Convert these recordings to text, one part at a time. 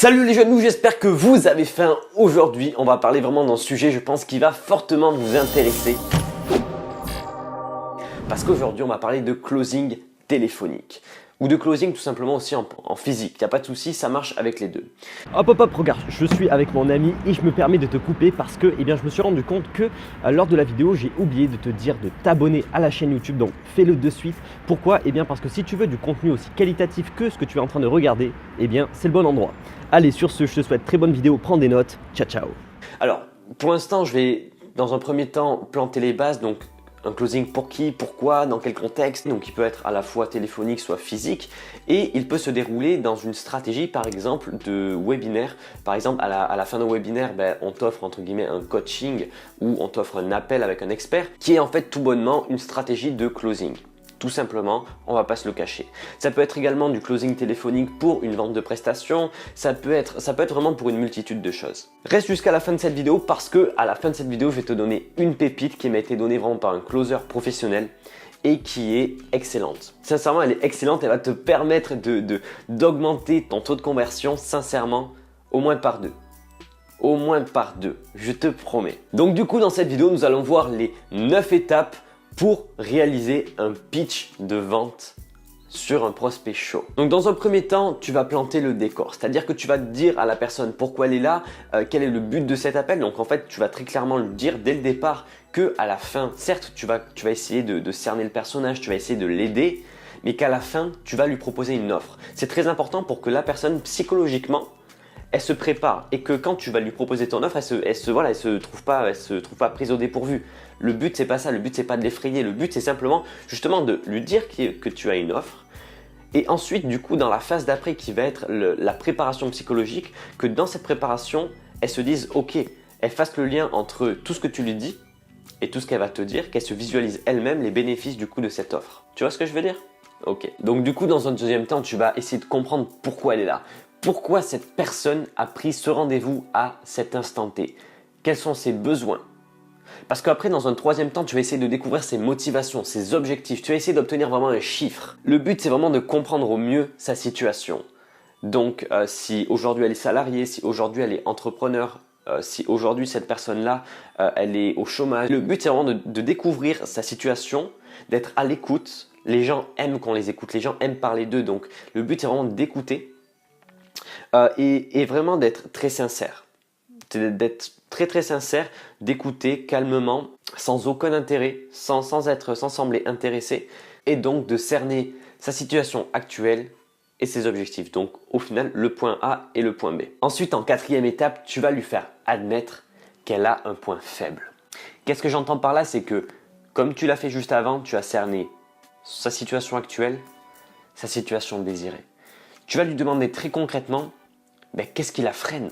Salut les jeunes, j'espère que vous avez faim. Aujourd'hui, on va parler vraiment d'un sujet, je pense, qui va fortement vous intéresser. Parce qu'aujourd'hui, on va parler de closing téléphonique. Ou de closing tout simplement aussi en physique. Il n'y a pas de souci, ça marche avec les deux. Hop, regarde, je suis avec mon ami et je me permets de te couper parce que je me suis rendu compte que lors de la vidéo, j'ai oublié de te dire de t'abonner à la chaîne YouTube. Donc fais-le de suite. Pourquoi? Parce que si tu veux du contenu aussi qualitatif que ce que tu es en train de regarder, c'est le bon endroit. Allez, sur ce, je te souhaite très bonne vidéo, prends des notes, ciao ciao. Alors, pour l'instant, je vais dans un premier temps planter les bases. Donc un closing pour qui, pourquoi, dans quel contexte. Donc il peut être à la fois téléphonique, soit physique. Et il peut se dérouler dans une stratégie par exemple de webinaire. Par exemple à la fin d'un webinaire, on t'offre entre guillemets un coaching ou on t'offre un appel avec un expert qui est en fait tout bonnement une stratégie de closing. Tout simplement, on va pas se le cacher. Ça peut être également du closing téléphonique pour une vente de prestations, ça peut être vraiment pour une multitude de choses. Reste jusqu'à la fin de cette vidéo parce que à la fin de cette vidéo, je vais te donner une pépite qui m'a été donnée vraiment par un closer professionnel et qui est excellente. Sincèrement, elle est excellente, elle va te permettre d'augmenter ton taux de conversion, sincèrement, au moins par 2. Au moins par 2, je te promets. Donc du coup, dans cette vidéo, nous allons voir les 9 étapes pour réaliser un pitch de vente sur un prospect chaud. Donc dans un premier temps, tu vas planter le décor, c'est-à-dire que tu vas dire à la personne pourquoi elle est là, quel est le but de cet appel. Donc en fait, tu vas très clairement lui dire dès le départ que à la fin, certes, tu vas essayer de cerner le personnage, tu vas essayer de l'aider, mais qu'à la fin, tu vas lui proposer une offre. C'est très important pour que la personne psychologiquement elle se prépare et que quand tu vas lui proposer ton offre, elle se trouve pas prise au dépourvu. Le but c'est pas ça, le but c'est pas de l'effrayer, le but c'est simplement justement de lui dire que tu as une offre. Et ensuite du coup dans la phase d'après qui va être la préparation psychologique, que dans cette préparation, elle se dise ok, elle fasse le lien entre tout ce que tu lui dis et tout ce qu'elle va te dire, qu'elle se visualise elle-même les bénéfices du coup de cette offre. Tu vois ce que je veux dire? Ok. Donc du coup dans un deuxième temps, tu vas essayer de comprendre pourquoi elle est là. Pourquoi cette personne a pris ce rendez-vous à cet instant T? Quels sont ses besoins? Parce qu'après, dans un troisième temps, tu vas essayer de découvrir ses motivations, ses objectifs. Tu vas essayer d'obtenir vraiment un chiffre. Le but, c'est vraiment de comprendre au mieux sa situation. Donc, si aujourd'hui elle est salariée, si aujourd'hui elle est entrepreneur, si aujourd'hui cette personne-là, elle est au chômage. Le but, c'est vraiment de découvrir sa situation, d'être à l'écoute. Les gens aiment qu'on les écoute, les gens aiment parler d'eux. Donc, le but, c'est vraiment d'écouter. Et vraiment d'être très sincère, d'être très sincère, d'écouter calmement, sans aucun intérêt, sans sembler intéressé, et donc de cerner sa situation actuelle et ses objectifs. Donc au final, le point A et le point B. Ensuite, en quatrième étape, tu vas lui faire admettre qu'elle a un point faible. Qu'est-ce que j'entends par là? C'est que comme tu l'as fait juste avant, tu as cerné sa situation actuelle, sa situation désirée. Tu vas lui demander très concrètement qu'est-ce qui la freine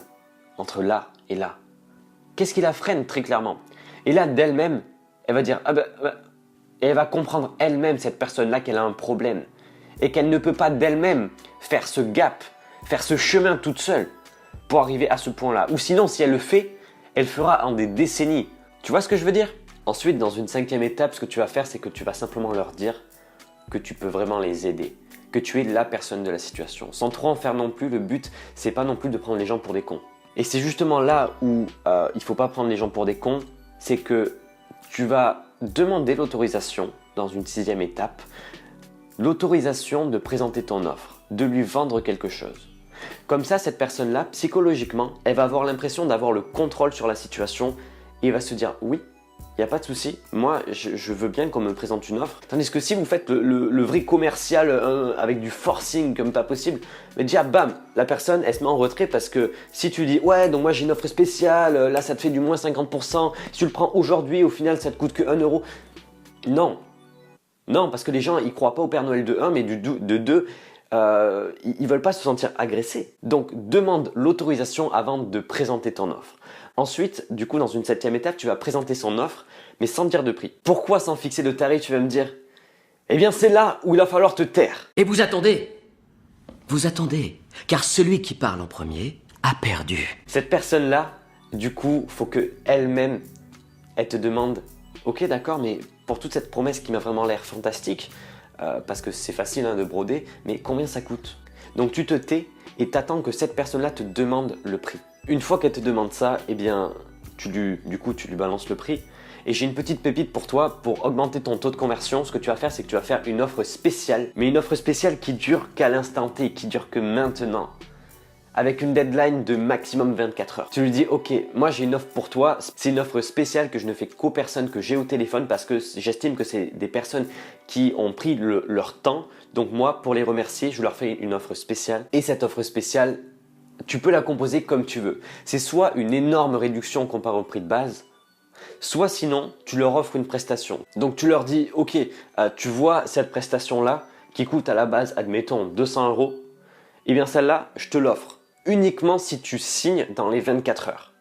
entre là et là? Qu'est-ce qui la freine très clairement? Et là, d'elle-même, elle va dire, et elle va comprendre elle-même, cette personne-là, qu'elle a un problème. Et qu'elle ne peut pas d'elle-même faire ce gap, faire ce chemin toute seule pour arriver à ce point-là. Ou sinon, si elle le fait, elle fera en des décennies. Tu vois ce que je veux dire? Ensuite, dans une cinquième étape, ce que tu vas faire, c'est que tu vas simplement leur dire que tu peux vraiment les aider. Que tu es la personne de la situation. Sans trop en faire non plus, le but, c'est pas non plus de prendre les gens pour des cons. Et c'est justement là où il faut pas prendre les gens pour des cons, c'est que tu vas demander l'autorisation, dans une sixième étape, l'autorisation de présenter ton offre, de lui vendre quelque chose. Comme ça, cette personne-là, psychologiquement, elle va avoir l'impression d'avoir le contrôle sur la situation et elle va se dire oui, il n'y a pas de souci, moi je veux bien qu'on me présente une offre. Tandis que si vous faites le vrai commercial avec du forcing comme pas possible, mais déjà bam, la personne elle se met en retrait parce que si tu dis ouais donc moi j'ai une offre spéciale, là ça te fait du moins 50%, si tu le prends aujourd'hui au final ça te coûte que 1 euro. Non, parce que les gens ils croient pas au Père Noël de 1 mais de 2, ils veulent pas se sentir agressés. Donc demande l'autorisation avant de présenter ton offre. Ensuite, du coup, dans une septième étape, tu vas présenter son offre, mais sans dire de prix. Pourquoi sans fixer de tarif? Tu vas me dire, eh bien c'est là où il va falloir te taire. Et vous attendez, car celui qui parle en premier a perdu. Cette personne-là, du coup, faut que elle-même, elle te demande, ok d'accord, mais pour toute cette promesse qui m'a vraiment l'air fantastique, parce que c'est facile de broder, mais combien ça coûte? Donc tu te tais et t'attends que cette personne-là te demande le prix. Une fois qu'elle te demande ça, eh bien, tu lui balances le prix. Et j'ai une petite pépite pour toi, pour augmenter ton taux de conversion. Ce que tu vas faire, c'est que tu vas faire une offre spéciale, mais une offre spéciale qui dure qu'à l'instant T, qui dure que maintenant, avec une deadline de maximum 24 heures. Tu lui dis, ok, moi j'ai une offre pour toi, c'est une offre spéciale que je ne fais qu'aux personnes que j'ai au téléphone parce que j'estime que c'est des personnes qui ont pris leur temps. Donc moi, pour les remercier, je leur fais une offre spéciale. Et cette offre spéciale, tu peux la composer comme tu veux. C'est soit une énorme réduction comparée au prix de base, soit sinon, tu leur offres une prestation. Donc tu leur dis, ok, tu vois cette prestation-là qui coûte à la base, admettons, 200 €, et bien celle-là, je te l'offre uniquement si tu signes dans les 24 heures.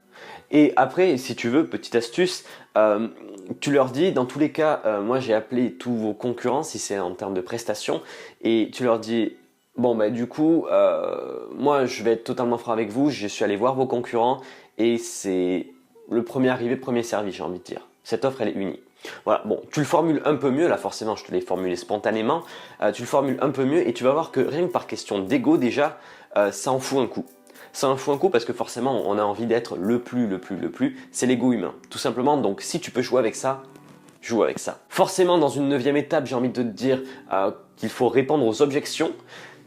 Et après, si tu veux, petite astuce, tu leur dis, dans tous les cas, moi j'ai appelé tous vos concurrents, si c'est en termes de prestations, et tu leur dis, bon bah du coup, moi je vais être totalement franc avec vous, je suis allé voir vos concurrents, et c'est le premier arrivé, premier servi, j'ai envie de dire. Cette offre, elle est unie. Voilà, bon, tu le formules un peu mieux, là forcément je te l'ai formulé spontanément, tu le formules un peu mieux et tu vas voir que rien que par question d'ego déjà, ça en fout un coup. Ça en fout un coup parce que forcément on a envie d'être le plus, c'est l'ego humain, tout simplement. Donc si tu peux jouer avec ça, joue avec ça. Forcément dans une 9e étape, j'ai envie de te dire qu'il faut répondre aux objections.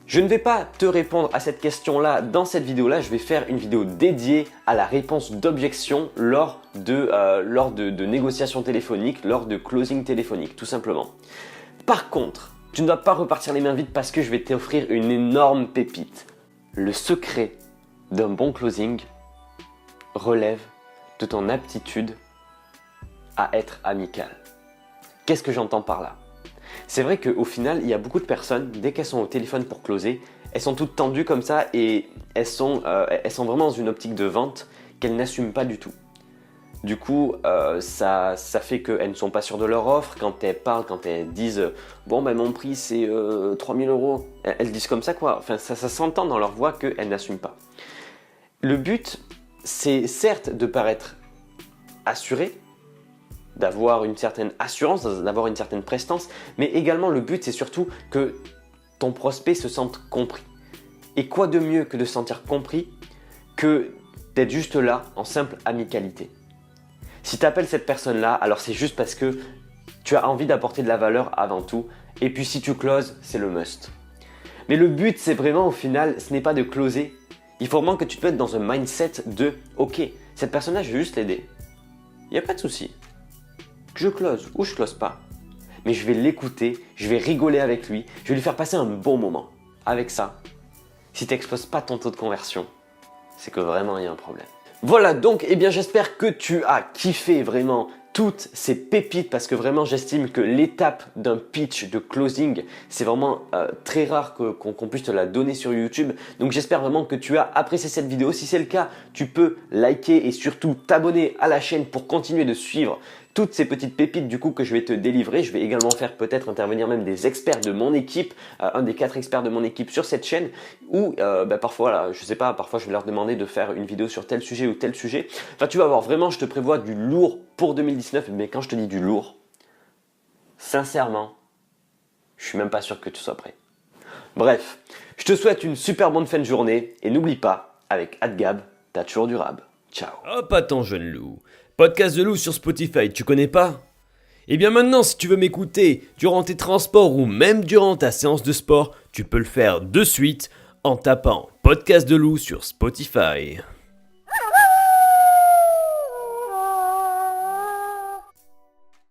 Je ne vais pas te répondre à cette question-là dans cette vidéo-là, je vais faire une vidéo dédiée à la réponse d'objection lors de négociations téléphoniques, lors de closing téléphonique, tout simplement. Par contre, tu ne dois pas repartir les mains vides parce que je vais t'offrir une énorme pépite. Le secret d'un bon closing relève de ton aptitude à être amical. Qu'est-ce que j'entends par là ? C'est vrai qu'au final, il y a beaucoup de personnes, dès qu'elles sont au téléphone pour closer, elles sont toutes tendues comme ça et elles sont vraiment dans une optique de vente qu'elles n'assument pas du tout. Du coup, ça fait qu'elles ne sont pas sûres de leur offre. Quand elles parlent, quand elles disent « Bon, ben, mon prix c'est 3000 €, elles disent comme ça quoi. Enfin, ça s'entend dans leur voix qu'elles n'assument pas. Le but, c'est certes de paraître assuré, d'avoir une certaine assurance, d'avoir une certaine prestance, mais également le but c'est surtout que ton prospect se sente compris. Et quoi de mieux que de se sentir compris que d'être juste là en simple amicalité. Si tu appelles cette personne-là, alors c'est juste parce que tu as envie d'apporter de la valeur avant tout, et puis si tu closes, c'est le must. Mais le but c'est vraiment au final, ce n'est pas de closer, il faut vraiment que tu te mettes dans un mindset de « Ok, cette personne-là, je vais juste l'aider, il n'y a pas de souci. Je close ou je close pas, mais je vais l'écouter, je vais rigoler avec lui, je vais lui faire passer un bon moment. Avec ça, si tu n'exploses pas ton taux de conversion, c'est que vraiment il y a un problème. Voilà donc, eh bien j'espère que tu as kiffé vraiment toutes ces pépites parce que vraiment j'estime que l'étape d'un pitch de closing c'est vraiment très rare qu'on puisse te la donner sur YouTube. Donc j'espère vraiment que tu as apprécié cette vidéo. Si c'est le cas, tu peux liker et surtout t'abonner à la chaîne pour continuer de suivre toutes ces petites pépites du coup que je vais te délivrer. Je vais également faire peut-être intervenir même des experts de mon équipe, un des 4 experts de mon équipe sur cette chaîne ou parfois, là, je sais pas, parfois je vais leur demander de faire une vidéo sur tel sujet ou tel sujet. Enfin tu vas voir, vraiment je te prévois du lourd pour 2019, mais quand je te dis du lourd, sincèrement, je suis même pas sûr que tu sois prêt. Bref, je te souhaite une super bonne fin de journée et n'oublie pas, avec AdGab, t'as toujours du rab. Ciao. Hop, attends, jeune loup. Podcast de loup sur Spotify, tu connais pas ? Eh bien maintenant, si tu veux m'écouter durant tes transports ou même durant ta séance de sport, tu peux le faire de suite en tapant Podcast de loup sur Spotify.